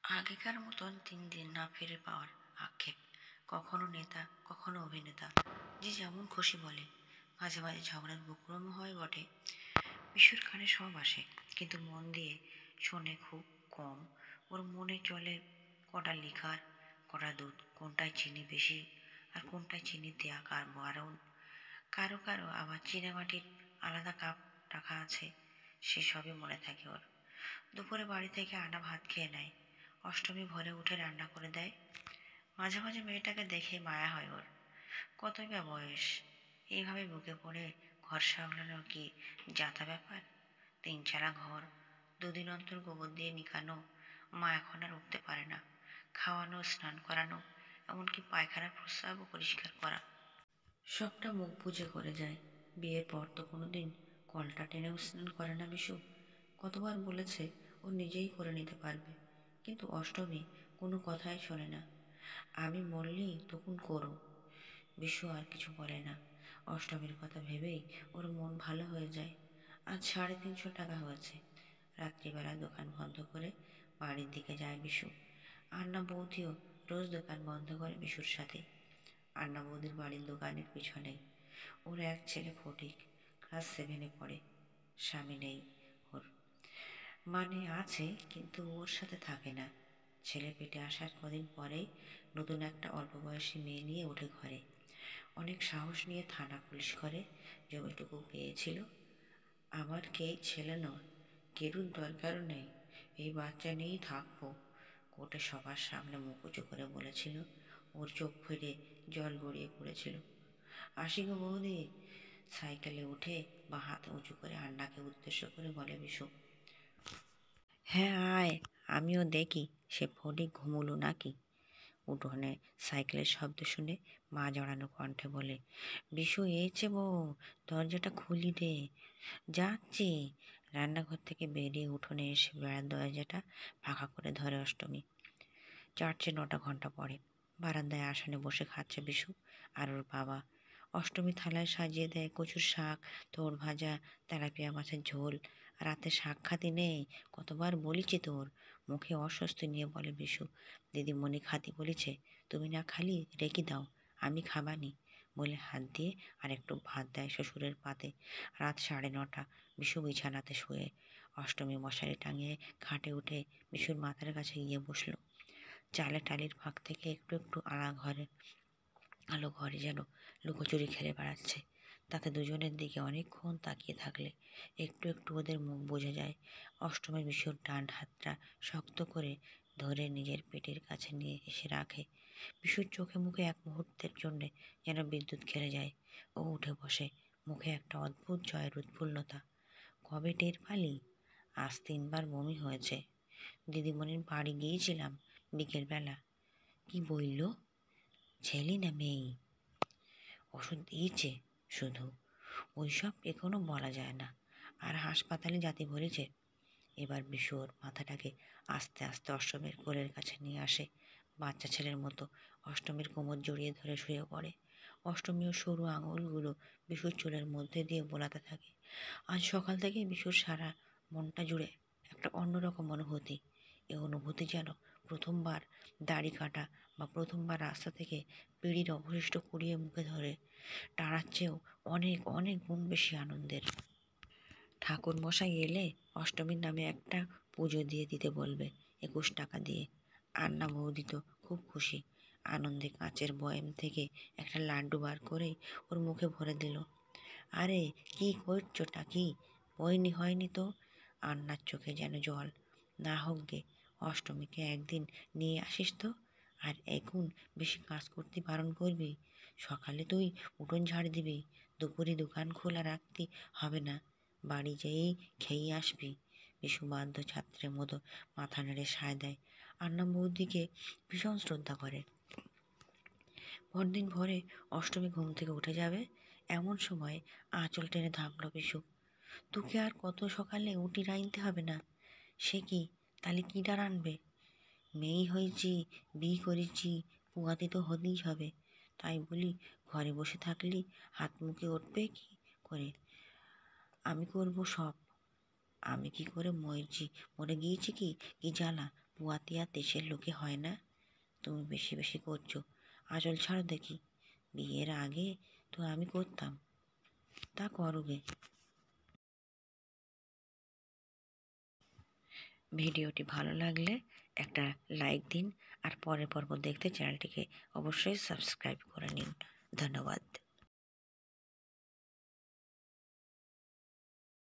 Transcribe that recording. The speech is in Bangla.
আগেকার মতন 3 দিন না ফিরে পাওয়ার আক্ষেপ। কখনো নেতা, কখনো অভিনেতা, যে যেমন খুশি বলে। মাঝে মাঝে ঝগড়ার বকুড়মও হয় বটে। বিশুর কানে সব আসে, কিন্তু মন দিয়ে শোনে খুব কম। ওর মনে চলে কটা লিখার, কটা দুধ, কোনটায় চিনি বেশি আর কোনটায় চিনি দেয়া কার বারণ। কারো কারো আবার চীনামাটির আলাদা কাপ রাখা আছে, সেসবই মনে থাকে ওর। দুপুরে বাড়ি থেকে আনা ভাত খেয়ে নেয়। অষ্টমী ভোরে উঠে রান্না করে দেয়। মাঝে মাঝে মেয়েটাকে দেখে মায়া হয় ওর। কতই বা বয়স, এইভাবে বুকে পড়ে ঘর সামলানো কি যাতা ব্যাপার? 3 চালা ঘর, 2 দিন অন্তর গোবর দিয়ে নিকানো। মা এখন আর উঠতে পারে না। খাওয়ানো, স্নান করানো, এমনকি পায়খানা প্রস্রাবও পরিষ্কার করা, সবটা মুখ বুজে করে যায়। বিয়ের পর তো কোনোদিন কলটা টেনেও স্নান করে না বিশু। কতবার বলেছে ও নিজেই করে নিতে পারবে, কিন্তু অষ্টমী কোনো কথাই শোনে না। আমি বললেই তখন করো। বিশু আর কিছু বলে না। অষ্টমীর কথা ভেবেই ওর মন ভালো হয়ে যায়। আজ 350 টাকা হয়েছে। রাত্রিবেলা দোকান বন্ধ করে বাড়ির দিকে যায় বিশু। আন্না বৌদিও রোজ দোকান বন্ধ করে বিশুর সাথে। আন্না বৌদির বাড়ির দোকানের পিছনেই। ওর এক ছেলে ফটিক, ক্লাস 7-এ পড়ে। স্বামী নেই ওর, মানে আছে কিন্তু ওর সাথে থাকে না। ছেলে পেটে আসার কদিন পরেই নতুন একটা অল্প বয়সী মেয়ে নিয়ে ওঠে ঘরে। অনেক সাহস নিয়ে থানা পুলিশ করে। জমিটুকু পেয়েছিল। আমার কে ছেলে নয়, কেরুর দরকারও নেই, এই বাচ্চা নিয়েই থাকবো। কোর্টে সবার সামনে মুখ উঁচু করে বলেছিল। ওর চোখ ফিরে জল গড়িয়ে পড়েছিল। আসি গো বৌদি, সাইকেলে উঠে বা হাত উঁচু করে আন্নাকে উদ্দেশ্য করে বলে বিশু। হ্যাঁ আয়, আমিও দেখি সে ফটিক ঘুমুলো নাকি। উঠোনে সাইকেলের শব্দ শুনে মা জড়ানো কণ্ঠে বলে, বিশু এসেছে বউ, দরজাটা খুলি দে। যাচ্ছি। রান্নাঘর থেকে বেরিয়ে উঠোনে এসে বেড়ার দরজাটা ফাঁকা করে ধরে অষ্টমী। 4-9 ঘন্টা পরে বারান্দায় আসনে বসে খাচ্ছে বিশু আর ওর বাবা। অষ্টমী থালায় সাজিয়ে দেয় কচুর শাক, তোর ভাজা, তেলাপিয়া মাছের ঝোল। রাতে শাক খাতি নেই, কতবার বলেছি তোর। মুখে অস্বস্তি নিয়ে বলে বিশু, দিদিমণি খাতি বলেছে, তুমি না খালি রেখে দাও, আমি খাবানি বলে হাত দিয়ে আর একটু ভাত দেয় শ্বশুরের পাতে। রাত 9:30, বিশু বিছানাতে শুয়ে। অষ্টমী মশারি টাঙিয়ে খাটে উঠে বিশুর মাথার কাছে গিয়ে বসলো। চালে টালির ফাঁক থেকে একটু একটু আলো ঘরে যেন লুকোচুরি খেলে বেড়াচ্ছে। তাতে দুজনের দিকে অনেকক্ষণ তাকিয়ে থাকলে একটু একটু ওদের মুখ বোঝা যায়। অষ্টমীর বিশুর ডান হাতটা শক্ত করে ধরে নিজের পেটের কাছে নিয়ে এসে রাখে। বিশুর চোখে মুখে এক মুহূর্তের জন্যে যেন বিদ্যুৎ খেলে যায়। ও উঠে বসে, মুখে একটা অদ্ভুত জয়ের উৎফুল্লতা। কবে টের পালি? আজ 3বার বমি হয়েছে। দিদিমণির বাড়ি গিয়েছিলাম বিকেলবেলা। কি বলল? ছেলে না মেয়ে? ওষুধ দিয়েছে শুধু, ওইসব এখনো বলা যায় না। আর হাসপাতালে যাতে বলেছে। এবার বিশুর মাথাটাকে আস্তে আস্তে অষ্টমীর কোলের কাছে নিয়ে আসে। বাচ্চা ছেলের মতো অষ্টমীর কোমর জড়িয়ে ধরে শুয়ে পড়ে। অষ্টমীর সরু আঙুলগুলো বিশুর চুলের মধ্যে দিয়ে বোলাতে থাকে। আজ সকাল থেকে বিশুর সারা মনটা জুড়ে একটা অন্যরকম অনুভূতি। এই অনুভূতি যেন প্রথমবার দাড়ি কাটা বা প্রথমবার রাস্তা থেকে পিঁড়ির অবশিষ্ট কুড়িয়ে মুখে ধরে টানার চেয়েও অনেক অনেক গুণ বেশি আনন্দের। ঠাকুর মশাই এলে অষ্টমীর নামে একটা পুজো দিয়ে দিতে বলবে 21 টাকা দিয়ে। আন্না বৌদি তো খুব খুশি। আনন্দে কাঁচের বয়াম থেকে একটা লাড্ডু বার করে ওর মুখে ভরে দিল। আরে কি করছোটা কি? হয়নি তো। আন্নার চোখে যেন জল। না হোক গে, অষ্টমীকে একদিন নিয়ে আসিস তো। আর এখন বেশি কাজ করতে বারণ করবি। সকালে তুই উঠোন ঝাড় দিবি, দুপুরে দোকান খোলা রাখতে হবে না, বাড়ি যেয়েই খেয়ে আসবি। বিশু বাধ্য ছাত্রের মতো মাথা নেড়ে সায় দেয়। আন্না বৌদিকে ভীষণ শ্রদ্ধা করে। পরদিন ভোরে অষ্টমী ঘুম থেকে উঠে যাবে এমন সময় আঁচল টেনে থামলো বিশু। তোকে আর কত সকালে উটি রাইনতে হবে না। সে কি, তাহলে কি ডার আনবে? মেয়ে হয়েছি, বিয়ে করেছি, পুয়াতে তো হতেই হবে। তাই বলি ঘরে বসে থাকলি হাত মুখে উঠবে কি করে? আমি করব সব। আমি কি করে মরে গিয়েছি কি কি জ্বালা, পুয়াতিয়া দেশের লোকে হয় না? তুমি বেশি বেশি করছো। আঁচল ছাড়ো দেখি। বিয়ের আগে তো আমি করতাম। তা করোগে। ভিডিওটি ভালো লাগলে একটা লাইক দিন, আর পরের পর্ব দেখতে চ্যানেলটিকে অবশ্যই সাবস্ক্রাইব করে নিন। ধন্যবাদ।